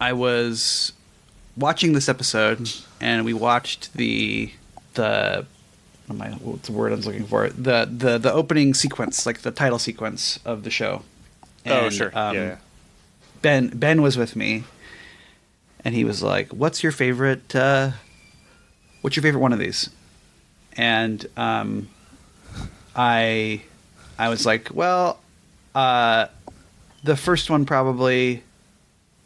I was watching this episode, and we watched what's the word I was looking for? The opening sequence, like the title sequence of the show. And, sure. Yeah. Ben was with me, and he was like, "What's your favorite? What's your favorite one of these?" And I was like, "Well, the first one probably,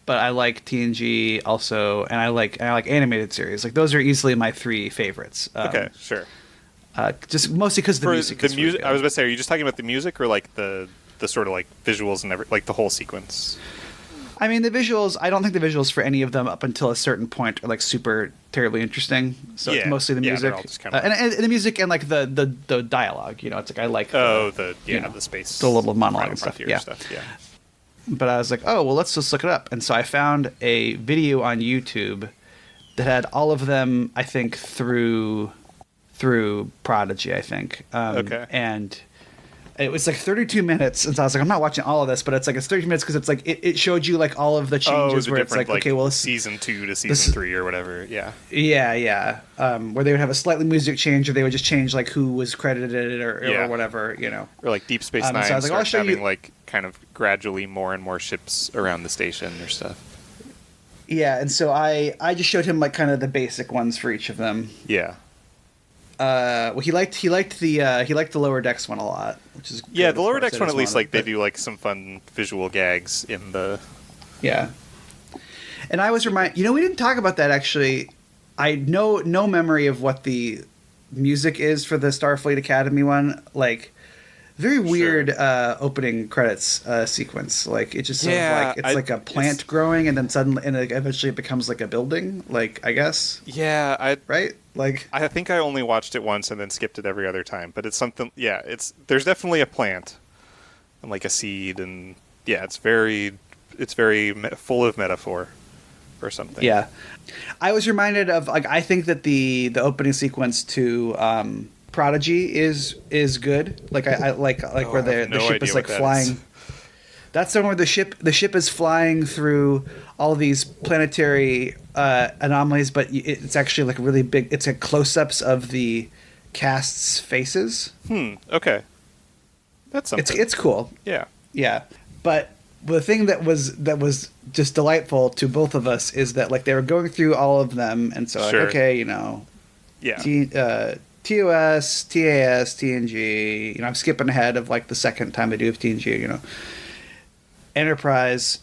but I like TNG also, and I like animated series. Like those are easily my three favorites." Okay, sure. Just mostly because the music. The music. I was about to say, are you just talking about the music or like the sort of like visuals and like the whole sequence? I mean, the visuals, I don't think the visuals for any of them up until a certain point are like super terribly interesting. So it's mostly the music. And the music and like the dialogue, you know, it's like I like the space. The little monologue and stuff. Yeah. But I was like, oh, well, let's just look it up. And so I found a video on YouTube that had all of them, I think, through Prodigy, I think. Okay. And it was like 32 minutes, and so I was like, I'm not watching all of this, but it's like it's 30 minutes because it's like it showed you like all of the changes where it's like, okay, well, season 2 to season 3 or whatever, yeah. Yeah. Where they would have a slightly music change, or they would just change like who was credited or whatever, you know. Or like Deep Space Nine so I was like, I'll show having you like kind of gradually more and more ships around the station or stuff. Yeah, and so I just showed him like kind of the basic ones for each of them. Yeah. Well, he liked the Lower Decks one a lot, which is good. The Lower Decks one, at least like they do like some fun visual gags in the. Yeah. And I was reminded, we didn't talk about that actually. I know no memory of what the music is for the Starfleet Academy one. Like, very weird opening credits sequence. Like it just sort of like it's like a plant growing, and then suddenly, and eventually it becomes like a building. Like I guess. Yeah, right. Like I think I only watched it once and then skipped it every other time. But it's something. Yeah, there's definitely a plant, and like a seed, and it's very full of metaphor or something. Yeah, I was reminded of like I think that the opening sequence to Prodigy is good. Like I like where the ship is like flying. That's the one where the ship is flying through all these planetary anomalies, but it's actually like really big. It's like close-ups of the cast's faces. Okay. That's something. It's cool. Yeah. Yeah. But the thing that was just delightful to both of us is that like they were going through all of them, and so like, okay, TOS, TAS, TNG. I'm skipping ahead of like the second time they do TNG. Enterprise,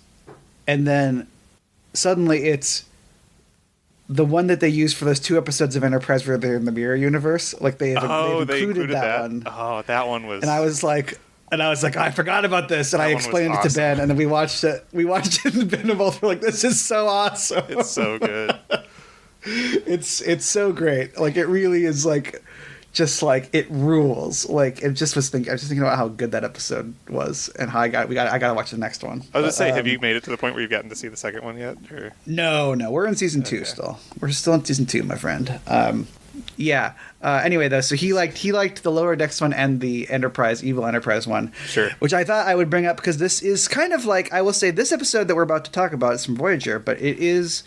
and then suddenly it's the one that they use for those 2 episodes of Enterprise where they're in the mirror universe. Like they've included that one. Oh, that one was. And I was like, I forgot about this, and I explained it to Ben, and then we watched it. And Ben and both were like, "This is so awesome! It's so good. It's so great. Like it really is like." Just like it rules. Like I was just thinking about how good that episode was and how I gotta watch the next one. I was gonna say, have you made it to the point where you've gotten to see the second one yet? Or? No, we're in season 2 still. We're still in season 2, my friend. Anyway, though, so he liked the Lower Decks one and the Evil Enterprise one. Sure. Which I thought I would bring up because this is kind of like, I will say, this episode that we're about to talk about is from Voyager, but it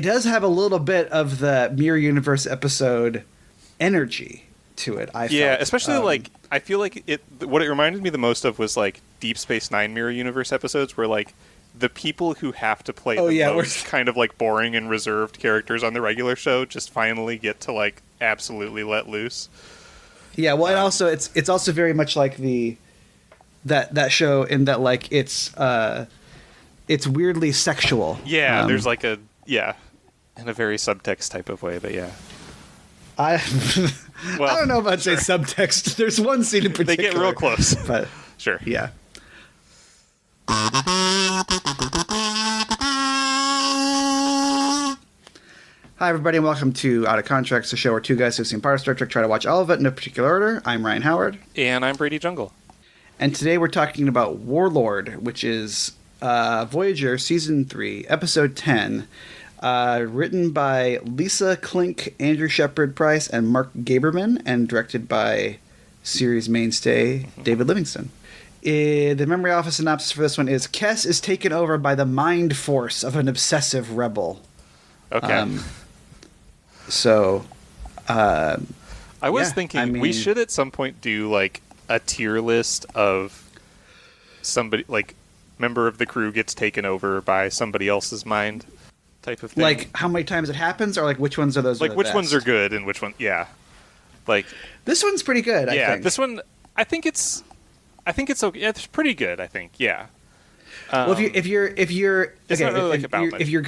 does have a little bit of the Mirror Universe episode energy to it. I felt. Especially like I feel like what it reminded me the most of was like Deep Space Nine Mirror Universe episodes where like the people who have to play most kind of like boring and reserved characters on the regular show just finally get to like absolutely let loose. Yeah, well, and also it's also very much like that show in that like it's weirdly sexual. Yeah, there's like in a very subtext type of way, but yeah. I don't know about say subtext. There's one scene in particular. They get real close. But sure. Yeah. Hi, everybody, and welcome to Out of Contreks, a show where 2 guys who've seen part of Star Trek try to watch all of it in no particular order. I'm Ryan Howard. And I'm Brady Jungle. And today we're talking about Warlord, which is Voyager Season 3, Episode 10. Written by Lisa Klink, Andrew Shepard Price, and Mark Gaberman, and directed by series mainstay David Livingston. The memory office synopsis for this one is Kes is taken over by the mind force of an obsessive rebel. Okay. I was thinking we should at some point do like a tier list of somebody, like member of the crew gets taken over by somebody else's mind type of thing. Like how many times it happens, or like which ones are those? Like which ones are good and which one? Yeah. Like this one's pretty good. I think. This one. I think it's okay. It's pretty good. I think. Yeah. Well, if you're, it's not really like about much. If you're.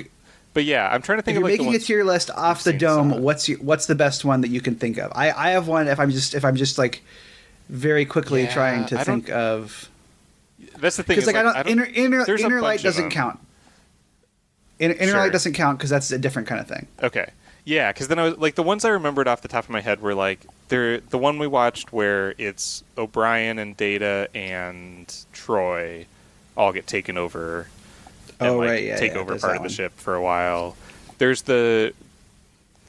But yeah, I'm trying to think if of you're like making a tier list off the dome. What's the best one that you can think of? I have one. If I'm just like very quickly trying to think of. That's the thing. Because like inner light doesn't count. Inner light doesn't count because that's a different kind of thing. Okay. Yeah, because then I was like the ones I remembered off the top of my head were like the one we watched where it's O'Brien and Data and Troy all get taken over. And, take over part of the ship for a while. There's the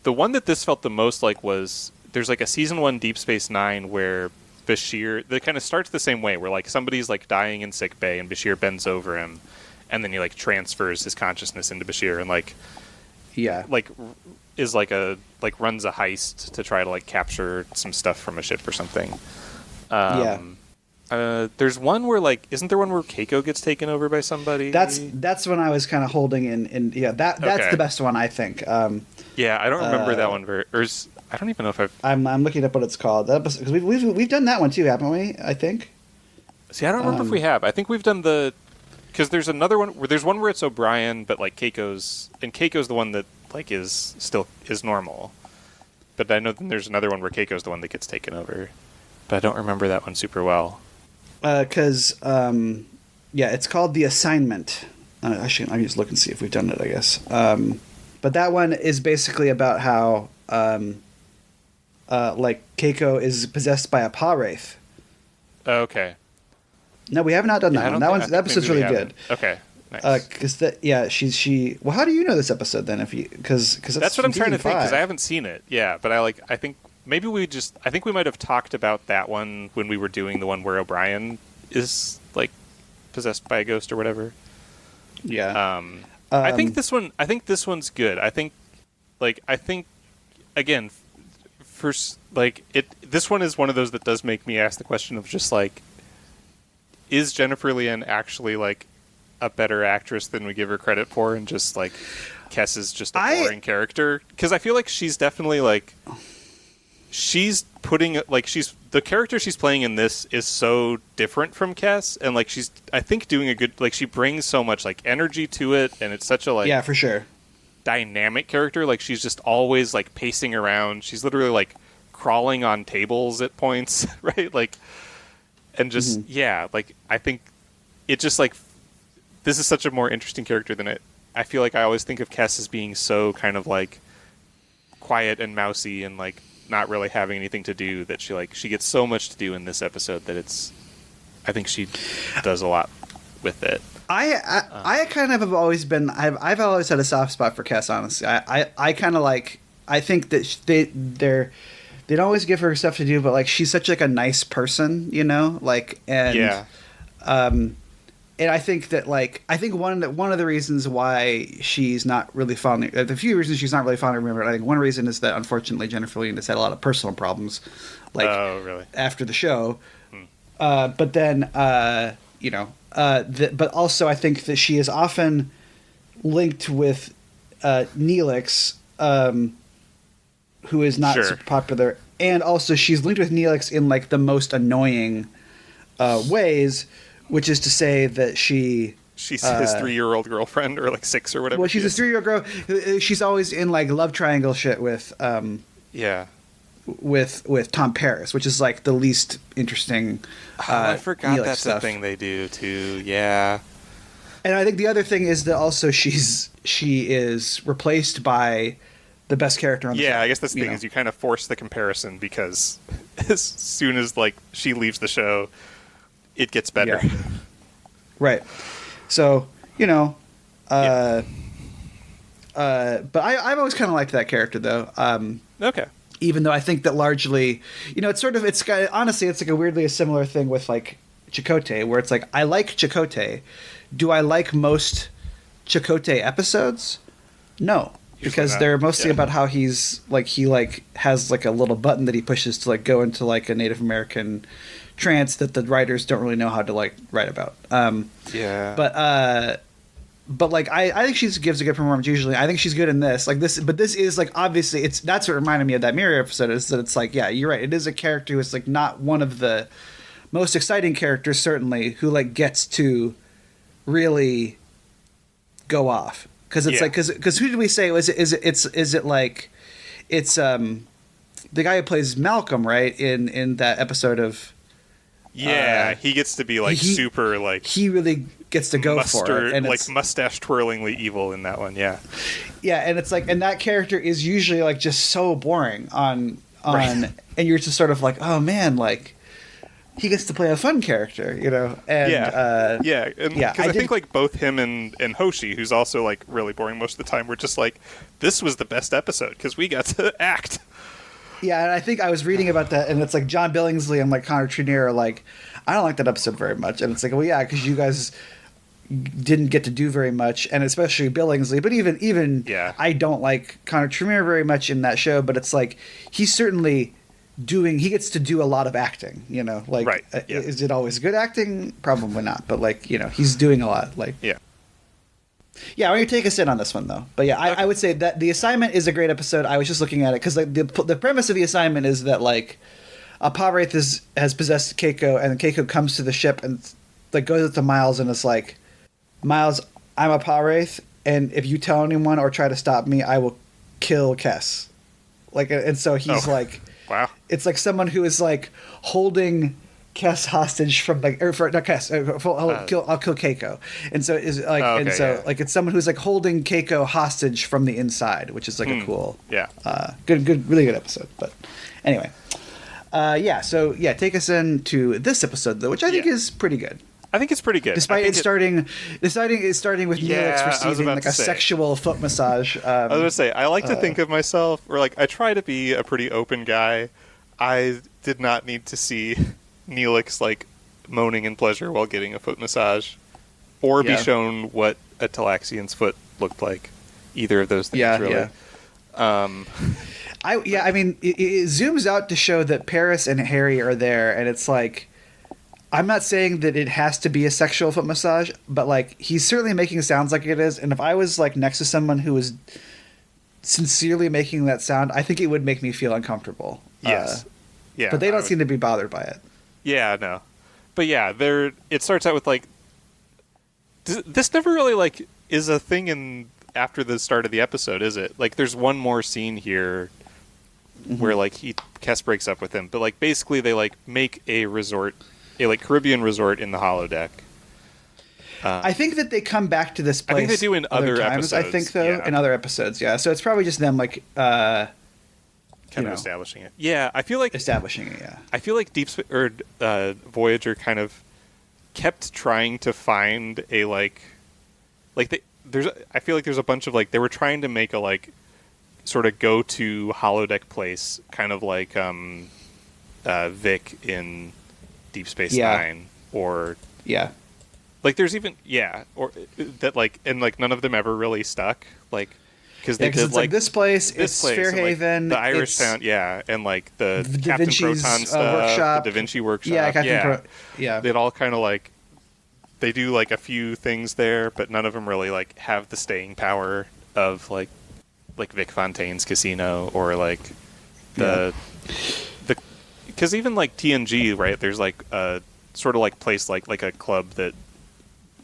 one that this felt the most like was there's like a season 1 Deep Space Nine where Bashir, that kind of starts the same way where like somebody's like dying in sick bay and Bashir bends over him and then he like transfers his consciousness into Bashir and like is like runs a heist to try to like capture some stuff from a ship or something. There's one where like isn't there one where Keiko gets taken over by somebody? That's when I was kind of holding in that's the best one I think. I don't remember that one I don't even know if I'm looking up what it's called. Because we've done that one too, haven't we? I think. See, I don't remember if we have. I think we've done because there's another one where there's one where it's O'Brien, but like Keiko's the one that like is normal. But I know then there's another one where Keiko's the one that gets taken over. But I don't remember that one super well. Because it's called The Assignment. Actually, I can just look and see if we've done it, I guess. But that one is basically about how like Keiko is possessed by a paw wraith. Okay. No, we have not done that one. That episode's really good. Okay. Nice. She. Well, how do you know this episode then? Because that's what I'm trying to think. Because I haven't seen it. Yeah, but I think maybe I think we might have talked about that one when we were doing the one where O'Brien is like possessed by a ghost or whatever. Yeah. I think this one's good. I think again, first this one is one of those that does make me ask the question of just like, is Jennifer Lien actually like a better actress than we give her credit for, and just like Kes is just a boring character? Because I feel like she's definitely like she's putting like the character she's playing in this is so different from Kes, and like she's I think doing a good like she brings so much like energy to it, and it's such a like for sure dynamic character. Like she's just always like pacing around. She's literally like crawling on tables at points, right? Like, and just like I think it just like this is such a more interesting character than it. I feel like I always think of Kes as being so kind of like quiet and mousy and like not really having anything to do, that she gets so much to do in this episode that I think she does a lot with it. I kind of have always been I've always had a soft spot for Kes, honestly. I kind of like, I think that they'd always give her stuff to do, but like she's such like a nice person, you know, like, and and I think that like one of the reasons why she's not really fond, the few reasons she's not really fond of her, I think one reason is that unfortunately Jennifer Lien has had a lot of personal problems, like after the show. But then but also I think that she is often linked with Neelix, who is not super popular, and also she's linked with Neelix in like the most annoying ways. Which is to say that she's his 3-year-old girlfriend, or like 6 or whatever. Well, she's a 3-year-old girl. She's always in like love triangle shit with with Tom Paris, which is like the least interesting. I forgot Neelix that's stuff. a thing they do too. Yeah. And I think the other thing is that also she is replaced by the best character on the show. Yeah, I guess that's the thing is you kind of force the comparison, because as soon as like she leaves the show, it gets better. Yeah. Right. So, but I've always kind of liked that character, though. Okay. Even though I think that largely, it's like a weirdly a similar thing with like Chakotay, where it's like, I like Chakotay. Do I like most Chakotay episodes? No, because they're mostly about how he's like, he like has like a little button that he pushes to like go into like a Native American trance that the writers don't really know how to like write about. But like I think she gives a good performance usually. I think she's good in this. Like this, but this is like, obviously that's what reminded me of that Mirror episode, is that it's like, yeah, you're right. It is a character who's like not one of the most exciting characters, certainly, who like gets to really go off. Because it's like, because who did we say is it like it's the guy who plays Malcolm, right, in that episode of he gets to be like super like, he really gets to go for it, and like mustache twirlingly evil in that one. And it's like, and that character is usually like just so boring on and you're just sort of like, oh man, like he gets to play a fun character, you know. And because I think like both him and Hoshi, who's also like really boring most of the time, were just like, this was the best episode because we got to act. Yeah, and I think I was reading about that, and it's like John Billingsley and like Connor Trinneer are like, I don't like that episode very much, and it's like, well, yeah, because you guys didn't get to do very much, and especially Billingsley, but even I don't like Connor Trinneer very much in that show, but it's like he's certainly he gets to do a lot of acting, you know, like is it always good acting? Probably not, but like, you know, he's doing a lot, like why don't you take us in on this one, though? But yeah, I would say that The Assignment is a great episode. I was just looking at it because like the premise of The Assignment is that like a Pah-wraith has possessed Keiko, and Keiko comes to the ship and like goes up to Miles and is like, Miles, I'm a Pah-wraith, and if you tell anyone or try to stop me, I will kill Kes. Like, and so he's like, wow, it's like someone who is like holding Kes hostage from like, or for not Kes, I'll kill Keiko, and so is like, like it's someone who's like holding Keiko hostage from the inside, which is like a cool, good, really good episode. But anyway, take us into this episode though, which I think is pretty good. I think it's pretty good, despite it starting with Neelix receiving like a sexual foot massage. I was gonna say, I like to think of myself, or like I try to be a pretty open guy. I did not need to see Neelix like moaning in pleasure while getting a foot massage, or be shown what a Talaxian's foot looked like. Either of those things, really. I mean, it zooms out to show that Paris and Harry are there, and it's like, I'm not saying that it has to be a sexual foot massage, but like he's certainly making sounds like it is. And if I was like next to someone who was sincerely making that sound, I think it would make me feel uncomfortable. Yes. But they don't seem to be bothered by it. Yeah, no. But yeah, it starts out with like, this never really like is a thing in after the start of the episode, is it? Like there's one more scene here where like Kes breaks up with him, but like basically they like make a like Caribbean resort in the holodeck. I think that they come back to this place. I think they do in other times, episodes. I think though, in other episodes, So it's probably just them like kind of establishing it. Yeah, I feel like establishing it. Yeah, I feel like Voyager kind of kept trying to find a I feel like there's a bunch of like they were trying to make a like sort of go-to holodeck place, kind of like Vic in Deep Space Nine, or like there's even or that like, and like none of them ever really stuck, like because they did like this place, it's Fairhaven, like, the Irish Town, and like the Captain Proton stuff, workshop, the Da Vinci workshop, it all kind of like they do like a few things there, but none of them really like have the staying power of like Vic Fontaine's casino, or like the because even like TNG, right? There's like a sort of like place like a club that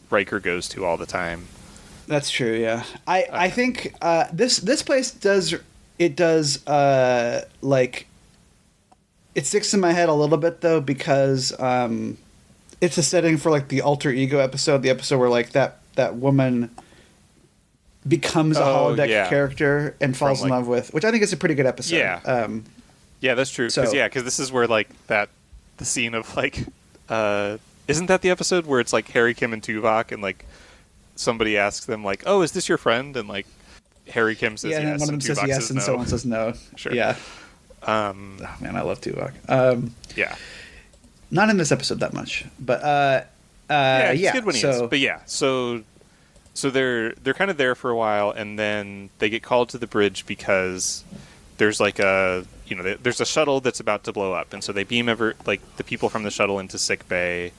Riker goes to all the time. That's true. Yeah, I think this place does like it sticks in my head a little bit though, because it's a setting for like the alter ego episode, the episode where like that woman becomes a holodeck character and falls in love with, which I think is a pretty good episode. Yeah, that's true. Because this is where like the scene of like, isn't that the episode where it's like Harry, Kim, and Tuvok, and like somebody asks them like, "Oh, is this your friend?" And like Harry Kim says yes, and one of them says yes, and someone says no. Sure. Yeah. Oh, man, I love Tuvok. Not in this episode that much, but he's good when he is. But yeah, so they're kind of there for a while, and then they get called to the bridge because there's like there's a shuttle that's about to blow up, and so they beam the people from the shuttle into sick bay,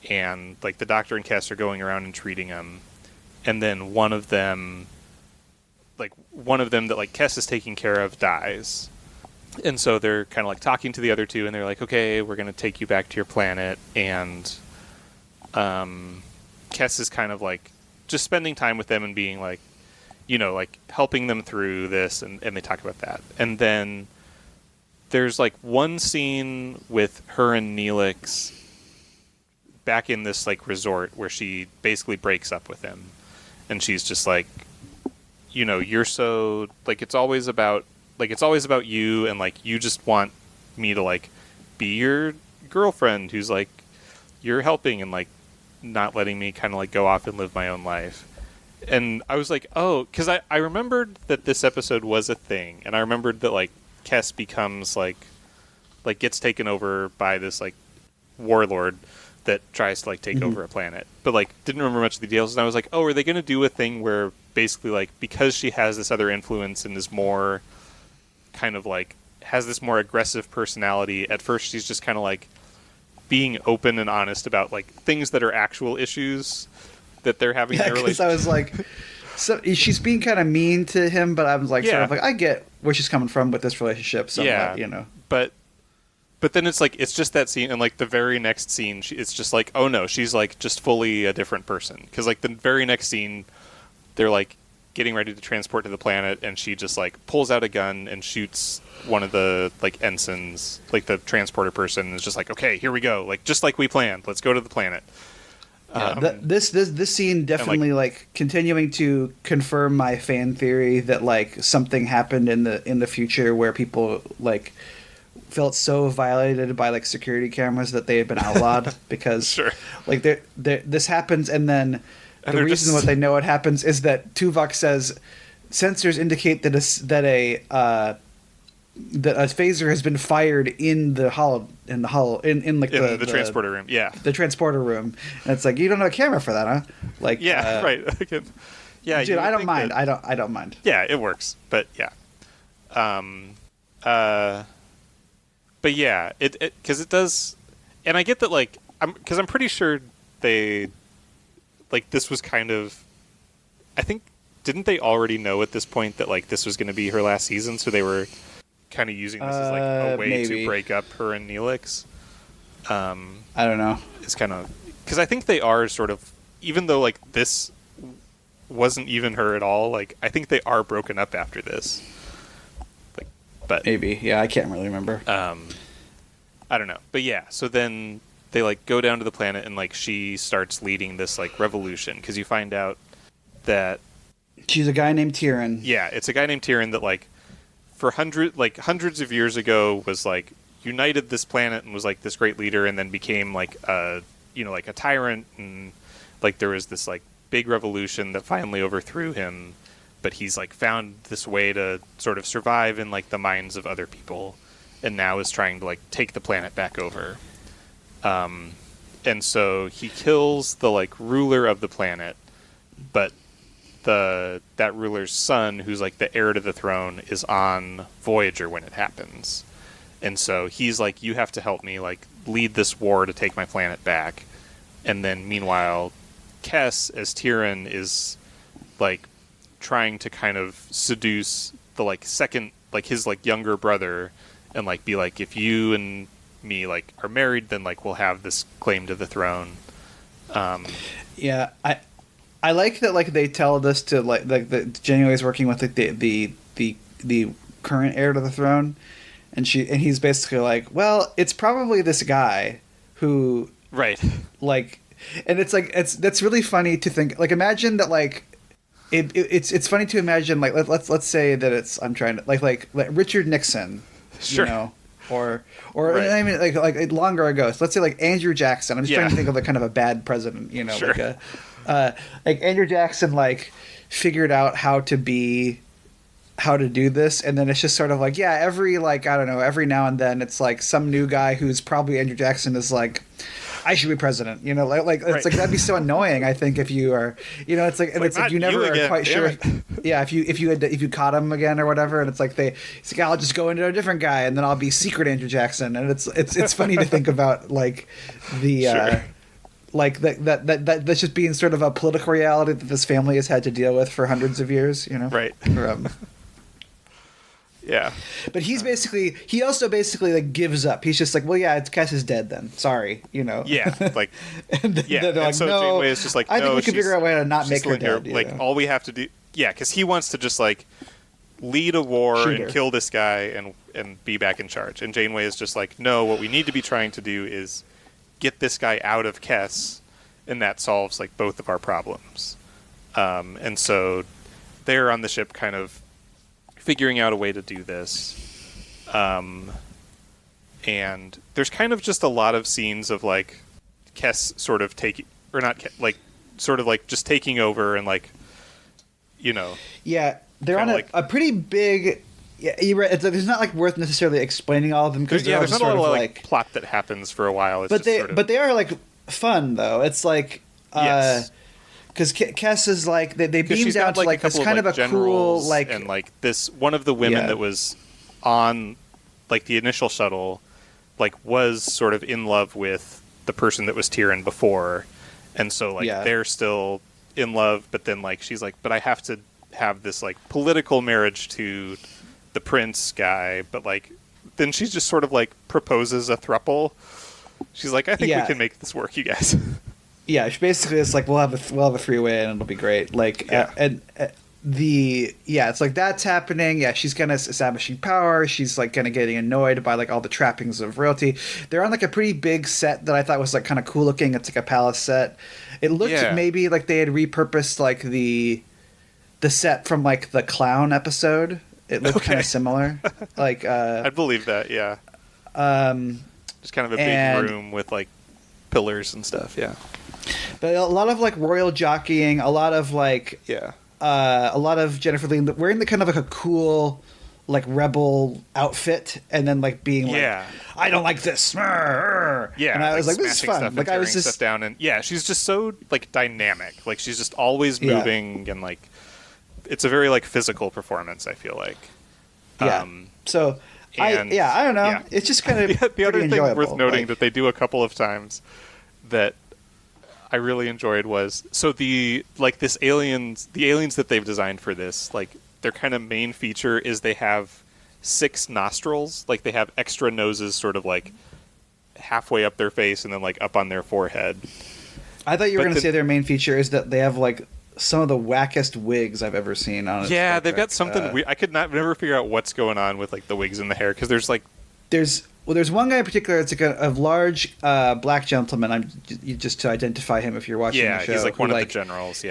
and like the doctor and Kes are going around and treating them, and then one of them that like Kes is taking care of dies. And so they're kind of like talking to the other two, and they're like, okay, we're going to take you back to your planet. And Kes is kind of like just spending time with them and being like, like helping them through this. And they talk about that. And then there's like one scene with her and Neelix back in this like resort where she basically breaks up with him. And she's just like, you're so like, it's always about you, and like you just want me to like be your girlfriend who's like you're helping and like not letting me kind of like go off and live my own life. And I was like, oh, because I remembered that this episode was a thing, and I remembered that like Kes becomes like gets taken over by this like warlord that tries to like take over a planet, but like didn't remember much of the details. And I was like, oh, are they going to do a thing where basically like because she has this other influence and is more kind of like has this more aggressive personality, at first she's just kind of like being open and honest about like things that are actual issues that they're having in their relationship. I was like, so she's being kind of mean to him, but I was like, sort of like, I get where she's coming from with this relationship. Somewhat, But then it's like, it's just that scene, and like the very next scene, it's just like, oh no, she's like just fully a different person. Because like the very next scene, they're like getting ready to transport to the planet, and she just like pulls out a gun and shoots one of the like ensigns, like the transporter person, and is just like, okay, here we go, like just like we planned, let's go to the planet. This scene definitely like continuing to confirm my fan theory that like something happened in the future where people like felt so violated by like security cameras that they had been outlawed because like this happens, and then the reason what they know it happens is that Tuvok says sensors indicate that a phaser has been fired in the transporter room. Yeah, the transporter room, and it's like, you don't have a camera for that, huh? Like, right. Yeah, dude, I don't mind. I don't mind. Yeah, it works, but yeah, but yeah, it because it does, and I get that like I'm pretty sure they like this was kind of, I think, didn't they already know at this point that like this was going to be her last season, so they were kind of using this as like a way to break up her and Neelix. I don't know. It's kind of because I think they are sort of, even though like this wasn't even her at all, like I think they are broken up after this. Like, but maybe, yeah, I can't really remember. I don't know, but yeah. So then they like go down to the planet, and like she starts leading this like revolution, because you find out that she's a guy named Tyrion. Yeah, it's a guy named Tyrion that like for hundreds of years ago was like united this planet and was like this great leader, and then became like a tyrant, and like there was this like big revolution that finally overthrew him, but he's like found this way to sort of survive in like the minds of other people, and now is trying to like take the planet back over. And so he kills the like ruler of the planet, but that ruler's son, who's like the heir to the throne, is on Voyager when it happens. And so he's like, you have to help me like lead this war to take my planet back. And then meanwhile, Kes as Tyrion is like trying to kind of seduce the like second, like his like younger brother, and like be like, if you and me like are married, then like we'll have this claim to the throne. Yeah, I like that like they tell this to like the Janeway's working with like the current heir to the throne, and he's basically like, well, it's probably this guy who like, and it's like that's really funny to think, like, imagine that like it's funny to imagine like let's say that it's, I'm trying to like Richard Nixon, you know, or right. I mean like longer ago, so let's say like Andrew Jackson. I'm just trying to think of like kind of a bad president, you know, like Andrew Jackson like figured out how to be how to do this, and then it's just sort of like, yeah, every like, I don't know, every now and then it's like some new guy who's probably Andrew Jackson is like, I should be president, you know, like it's right. Like that'd be so annoying. I think if you are, you know, it's like, and it's like you never are quite sure. Yeah, if you caught him again or whatever, and it's like it's like, I'll just go into a different guy, and then I'll be secret Andrew Jackson, and it's funny to think about like the. Sure. Like that's just being sort of a political reality that this family has had to deal with for hundreds of years, you know. Right. Yeah. But he also basically like gives up. He's just like, well, yeah, Cass is dead then. Sorry, you know. Yeah. Like. And yeah. They're like, and so no, Janeway is just like, I think we can figure out a way to not make her dead. Like all we have to do, yeah, because he wants to just like lead a war and kill this guy and be back in charge. And Janeway is just like, no, what we need to be trying to do is get this guy out of Kess, and that solves like both of our problems. And so they're on the ship kind of figuring out a way to do this. And there's kind of just a lot of scenes of like Kess sort of taking, or not, like sort of like just taking over and like, you know. Yeah, they're on a pretty big. Yeah, you're right. It's not like worth necessarily explaining all of them because there's not a lot of like plot that happens for a while. It's but they are like fun though. It's like yes. Because Kess is like they beam down to like this kind of a cool like and like this one of the women that was on like the initial shuttle like was sort of in love with the person that was Tyrion before, and so like they're still in love, but then like she's like, but I have to have this like political marriage to the prince guy, but like then she just sort of like proposes a throuple. She's like, I think we can make this work, you guys. Yeah, basically it's like we'll have a freeway and it'll be great. Like it's like that's happening. Yeah, she's kind of establishing power. She's like kind of getting annoyed by like all the trappings of royalty. They're on like a pretty big set that I thought was like kind of cool looking. It's like a palace set. It looked maybe like they had repurposed like the set from like the clown episode. It looked kind of similar. Like I'd believe that. Yeah. Just kind of a big room with like pillars and stuff. Yeah. But a lot of like royal jockeying, a lot of like a lot of Jennifer Lien wearing the kind of like a cool like rebel outfit, and then like being like, I don't like this. Yeah, and I was like, this is fun. Like I was just stuff down, and she's just so like dynamic. Like she's just always moving, and like it's a very like physical performance. I feel like. So. I don't know. Yeah. It's just kind of the other thing enjoyable. Worth noting that they do a couple of times that I really enjoyed was the aliens that they've designed for this, like their kind of main feature is they have 6 nostrils, like they have extra noses sort of like halfway up their face and then like up on their forehead. I thought you were going to say their main feature is that they have like some of the wackest wigs I've ever seen on it. Yeah, they've got something weird. I could never figure out what's going on with like the wigs and the hair, because there's one guy in particular. It's like a large black gentleman. Just to identify him if you're watching the show. Yeah, he's like one of the generals.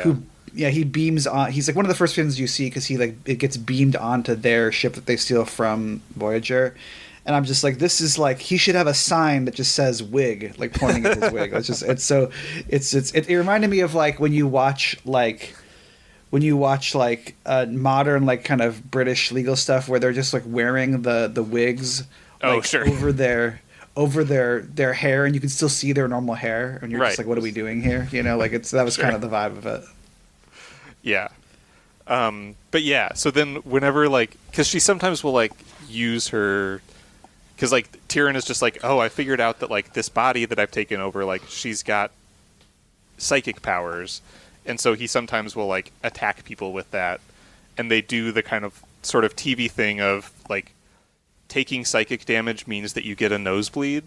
Yeah, he beams on. He's like one of the first things you see because it gets beamed onto their ship that they steal from Voyager. And I'm just like, this is like, he should have a sign that just says wig, like pointing at his wig. It reminded me of like when you watch like modern like kind of British legal stuff where they're just like wearing the wigs over their hair, and you can still see their normal hair, and you're just like, what are we doing here? You know, like that was kind of the vibe of it. Yeah. But yeah, so then whenever like, because she sometimes will like use her. Because, like, Tyrion is just like, oh, I figured out that, like, this body that I've taken over, like, she's got psychic powers. And so he sometimes will, like, attack people with that. And they do the kind of sort of TV thing of, like, taking psychic damage means that you get a nosebleed.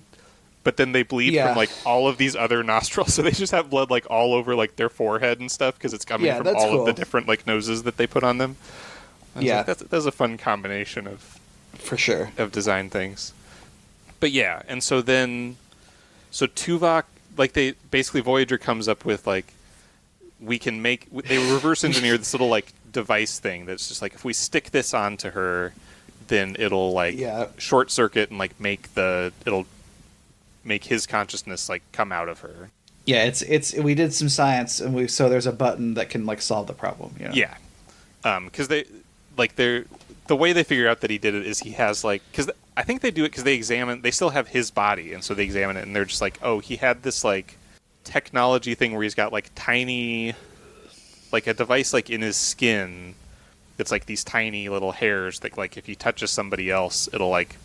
But then they bleed from, like, all of these other nostrils. So they just have blood, like, all over, like, their forehead and stuff because it's coming from all of the different, like, noses that they put on them. Like, that's a fun combination of... For sure. Of design things. But yeah, and so Tuvok, like they basically Voyager comes up with like they reverse engineer this little like device thing that's just like if we stick this onto her, then it'll like short circuit and like it'll make his consciousness like come out of her. Yeah, it's we did some science and so there's a button that can like solve the problem. You know? Yeah, because like the way they figure out that he did it is he has like, because I think they do it because they still have his body, and so they examine it and they're just like, oh, he had this like technology thing where he's got like tiny, like a device like in his skin that's like these tiny little hairs that like if he touches somebody else it'll like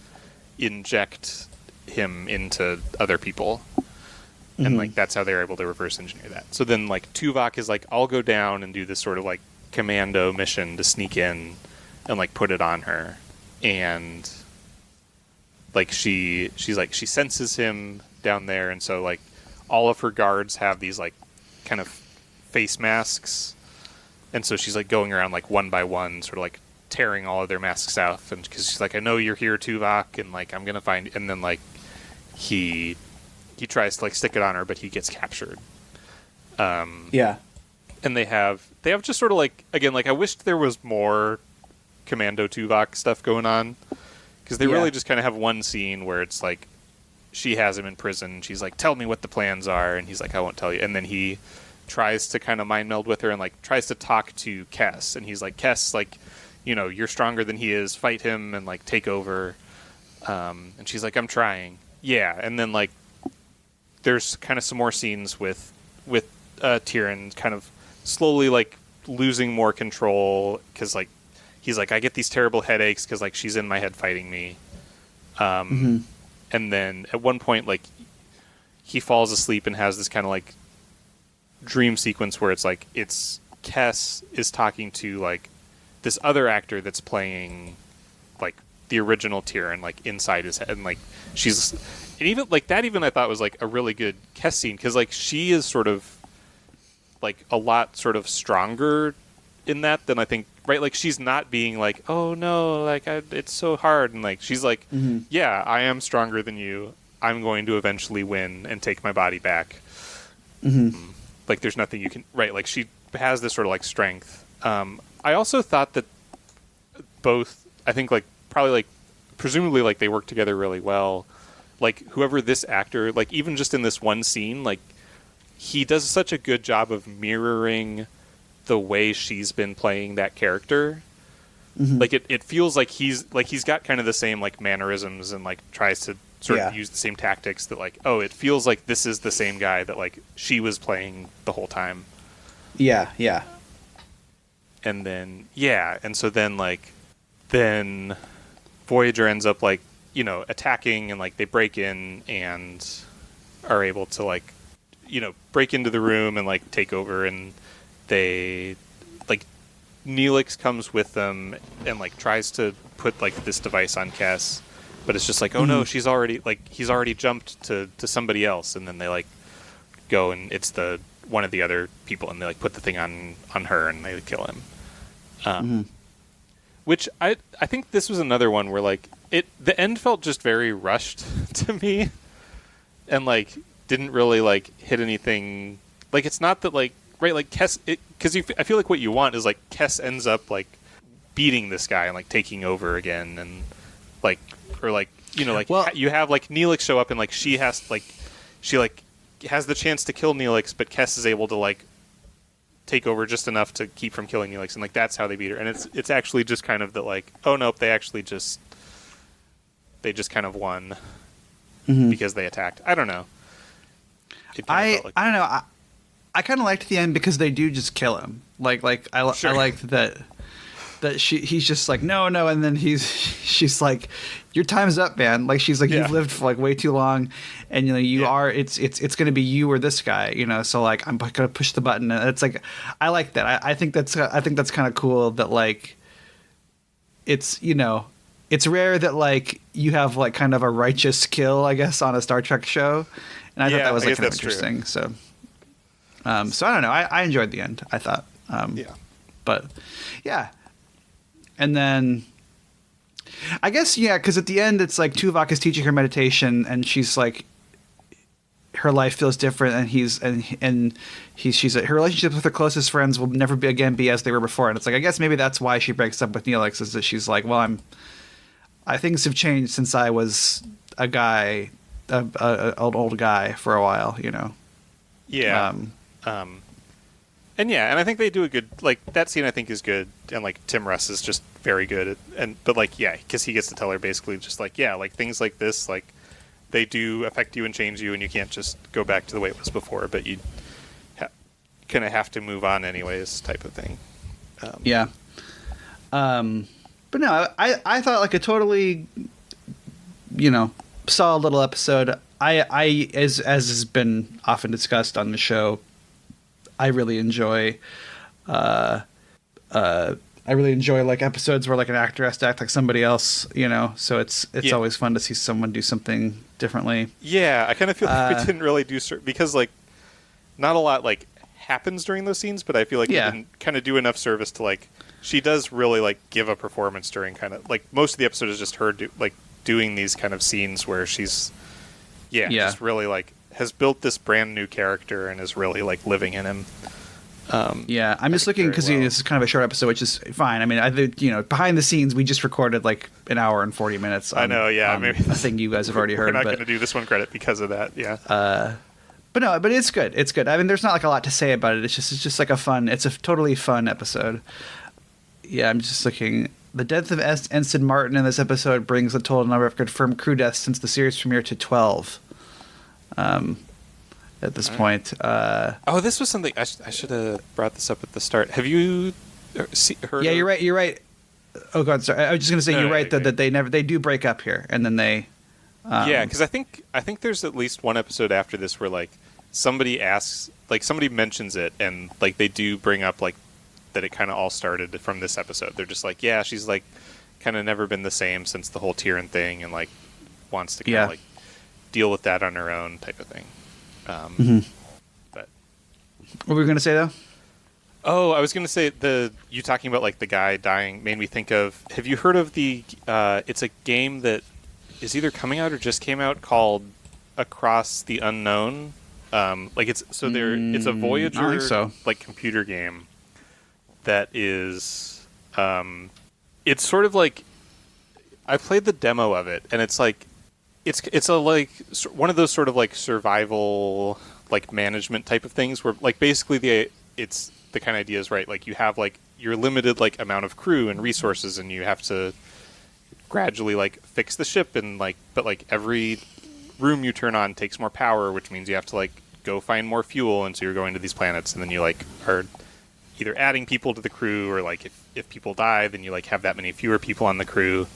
inject him into other people. And like that's how they're able to reverse engineer that. So then like Tuvok is like, I'll go down and do this sort of like commando mission to sneak in and like put it on her. And like she's like, she senses him down there, and so like all of her guards have these like kind of face masks, and so she's like going around like one by one sort of like tearing all of their masks off, and because she's like, I know you're here, Tuvok, and like I'm gonna find, and then like he tries to like stick it on her, but he gets captured. Yeah. And they have just sort of like, again, like I wished there was more Commando Tuvok stuff going on, because they really just kind of have one scene where it's like she has him in prison. She's like, tell me what the plans are, and he's like, I won't tell you. And then he tries to kind of mind meld with her and like tries to talk to Kes, and he's like, Kes, like, you know, you're stronger than he is. Fight him and like take over. And she's like, I'm trying. Yeah, and then like there's kind of some more scenes with Tyrion kind of slowly like losing more control, because like he's like, I get these terrible headaches because like she's in my head fighting me. And then at one point like he falls asleep and has this kind of like dream sequence where it's like it's Kes is talking to like this other actor that's playing like the original Tyrion like inside his head, and like she's, and even like that even I thought was like a really good Kes scene, because like she is sort of like a lot sort of stronger in that than I think, right? Like she's not being like, oh no, like it's so hard, and like she's like, yeah, I am stronger than you, I'm going to eventually win and take my body back. Like there's nothing you can, right? Like she has this sort of like strength. I also thought that both, I think like probably like presumably like they work together really well. Like whoever this actor, like even just in this one scene, like he does such a good job of mirroring the way she's been playing that character. Like it feels like he's got kind of the same like mannerisms and like tries to sort of use the same tactics that like, oh, it feels like this is the same guy that like she was playing the whole time. Yeah. And then and so then like Voyager ends up like, you know, attacking, and like they break in and are able to like, you know, break into the room and like take over, and they like Neelix comes with them and like tries to put like this device on Kes, but it's just like, oh no, he's already jumped to somebody else, and then they like go and it's the one of the other people, and they like put the thing on her and they kill him. Which I think this was another one where like the end felt just very rushed to me, and like didn't really like hit anything. Like it's not that like, right, like Kes, because I feel like what you want is like Kes ends up like beating this guy and like taking over again, and like, or like, you know, like you have like Neelix show up and like she has the chance to kill Neelix, but Kes is able to like take over just enough to keep from killing Neelix, and like that's how they beat her. And it's actually just kind of that like, oh nope, they just kind of won because they attacked. I don't know. I don't know. I kind of liked the end because they do just kill him. Like I liked that he's just like no, and then she's like, your time's up, man. Like she's like, you've lived for like way too long, and you know you are. It's going to be you or this guy, you know. So like I'm gonna push the button, and it's like I like that. I think that's kind of cool that like it's, you know, it's rare that like you have like kind of a righteous kill, I guess, on a Star Trek show, and I thought that was like kind of interesting. True. So I don't know. I enjoyed the end, I thought. But yeah. And then I guess, because at the end it's like Tuvok is teaching her meditation, and she's like, her life feels different, and she's her relationships with her closest friends will never be as they were before. And it's like, I guess maybe that's why she breaks up with Neelix, is that she's like, well, things have changed since I was a guy, an old guy for a while, you know. Yeah. And I think they do a good, like, that scene I think is good, and like Tim Russ is just very good but like, because he gets to tell her basically just like, like things like this, like they do affect you and change you, and you can't just go back to the way it was before, but you kind of have to move on anyways, type of thing. But no, I thought like a totally, solid little episode. I as has been often discussed on the show, I really enjoy like episodes where like an actor has to act like somebody else, so it's always fun to see someone do something differently. Yeah, I kind of feel like we didn't really do because like not a lot like happens during those scenes, but I feel like we didn't kind of do enough service to like she does really like give a performance during kind of like most of the episode is just her doing these kind of scenes where she's just really like has built this brand new character and is really like living in him. I'm just looking because this is kind of a short episode, which is fine. I mean, behind the scenes, we just recorded like an hour and 40 minutes. I know, maybe a thing you guys have already heard. We're not going to do this one credit because of that, But it's good. It's good. I mean, there's not like a lot to say about it. It's just like it's a totally fun episode. Yeah, I'm just looking. The death of Ensign Martin in this episode brings the total number of confirmed crew deaths since the series premiere to 12. At this point. This was something I should have brought this up at the start. Have you heard? Yeah, you're right. You're right. Oh God, sorry. I was just going to say you're right that they do break up here, and then they. Because I think there's at least one episode after this where like somebody asks, like somebody mentions it, and like they do bring up like that it kind of all started from this episode. They're just like, she's like kind of never been the same since the whole Tyrion thing, and like wants to kind of like deal with that on her own type of thing. But what were we going to say though? Oh, I was going to say you talking about like the guy dying made me think of. Have you heard of the? It's a game that is either coming out or just came out called Across the Unknown. It's a Voyager like computer game that is. It's sort of like I played the demo of it, and it's like. It's a like one of those sort of like survival like management type of things where like basically the kind of idea is right, like you have like your limited like amount of crew and resources, and you have to gradually like fix the ship, and like but like every room you turn on takes more power, which means you have to like go find more fuel, and so you're going to these planets, and then you like are either adding people to the crew, or like if people die, then you like have that many fewer people on the crew.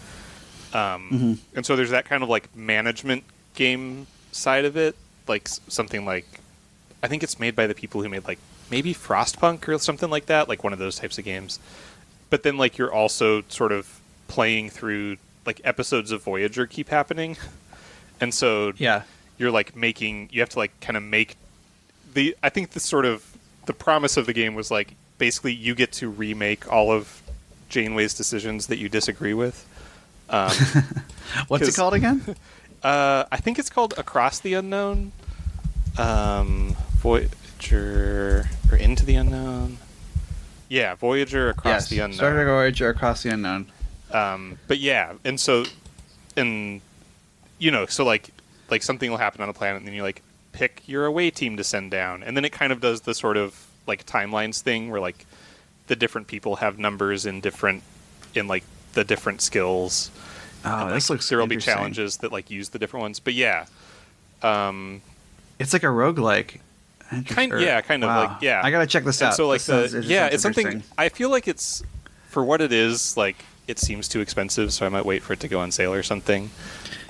And so there's that kind of like management game side of it, like something like I think it's made by the people who made like maybe Frostpunk or something like that, like one of those types of games. But then like you're also sort of playing through like episodes of Voyager keep happening, and so you're like you have to like kind of make I think the promise of the game was like basically you get to remake all of Janeway's decisions that you disagree with. What's it called again? I think it's called Across the Unknown. Voyager or Into the Unknown. Yeah, Voyager Across the Unknown. Star Trek Voyager Across the Unknown. But yeah, and so like something will happen on a planet, and then you like pick your away team to send down, and then it kind of does the sort of like timelines thing where like the different people have numbers in like the different skills. Oh, this looks there will be challenges that like use the different ones, but it's like a roguelike. Kind of like I gotta check this out. So like it's something I feel like it's for what it is. Like it seems too expensive, so I might wait for it to go on sale or something.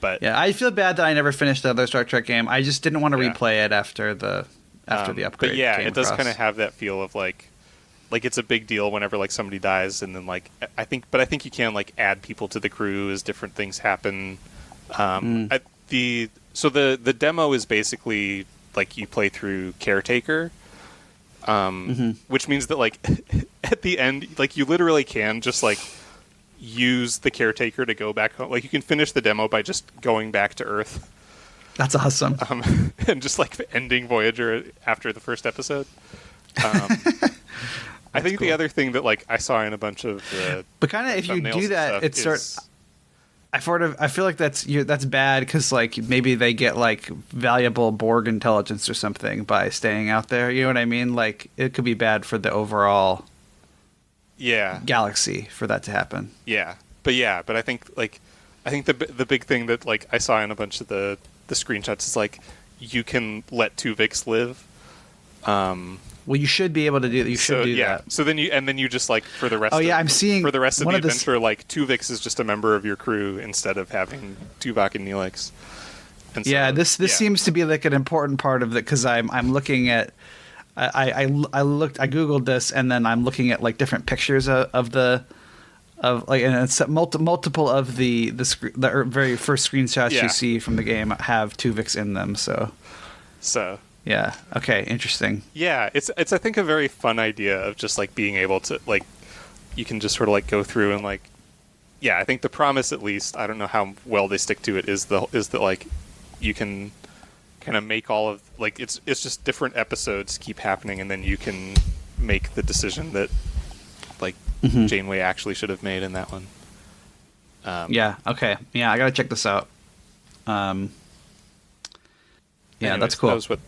But I feel bad that I never finished the other Star Trek game. I just didn't want to replay it after the upgrade. But it does kind of have that feel of like it's a big deal whenever like somebody dies, and then like I think you can like add people to the crew as different things happen. The demo is basically like you play through Caretaker, which means that like at the end like you literally can just like use the Caretaker to go back home. Like you can finish the demo by just going back to Earth. That's awesome. And just like ending Voyager after the first episode. I think cool. The other thing that like I saw in a bunch of but kind of if you do that, it starts. I feel like that's bad because like maybe they get like valuable Borg intelligence or something by staying out there. You know what I mean? Like it could be bad for the overall galaxy for that to happen. Yeah, but I think the big thing that like I saw in a bunch of the screenshots is like you can let Tuvix live. Well, you should be able to do that. You should do that. So then you just like for the rest. I'm seeing for the rest of the adventure, like Tuvix is just a member of your crew instead of having Tuvok and Neelix. And so, this seems to be like an important part of it because I'm looking at. I googled this and then I'm looking at like different pictures of and it's multiple of the very first screenshots you see from the game have Tuvix in them. So. Yeah. Okay. Interesting. Yeah, it's I think a very fun idea of just like being able to like you can just sort of like go through and like I think the promise at least I don't know how well they stick to it is that like you can kind of make all of like it's just different episodes keep happening and then you can make the decision that like Janeway actually should have made in that one. Okay. Yeah, I gotta check this out. Anyways, that's cool. That was what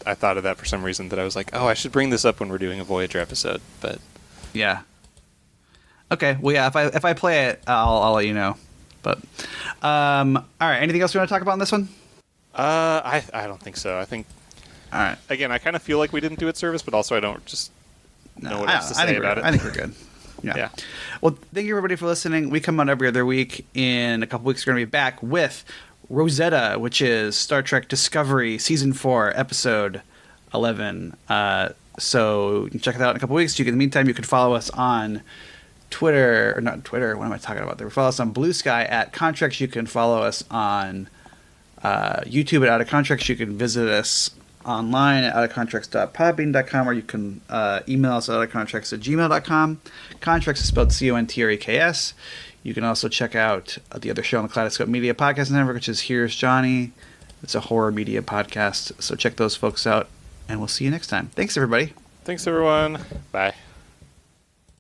I thought of that for some reason that I was like, oh, I should bring this up when we're doing a Voyager episode, but yeah. Okay, well, yeah, if I play it, I'll let you know. But all right, anything else you want to talk about in this one? I don't think so. I think. All right. Again, I kind of feel like we didn't do it service, but also I don't just know what else to say about it. I think we're good. Yeah. Well, thank you everybody for listening. We come on every other week. In a couple weeks, we're going to be back with Rosetta, which is Star Trek Discovery Season 4, Episode 11. So you can check it out in a couple weeks. In the meantime, you can follow us on Twitter, or not Twitter, what am I talking about there? Follow us on Blue Sky at Contreks. You can follow us on YouTube at Out of Contreks. You can visit us online at outofcontreks.podbean.com, or you can email us at outofcontreks@gmail.com. Contreks is spelled Contreks. You can also check out the other show on the Kaleidoscope Media Podcast Network, which is Here's Johnny. It's a horror media podcast, so check those folks out, and we'll see you next time. Thanks, everybody. Thanks, everyone. Bye.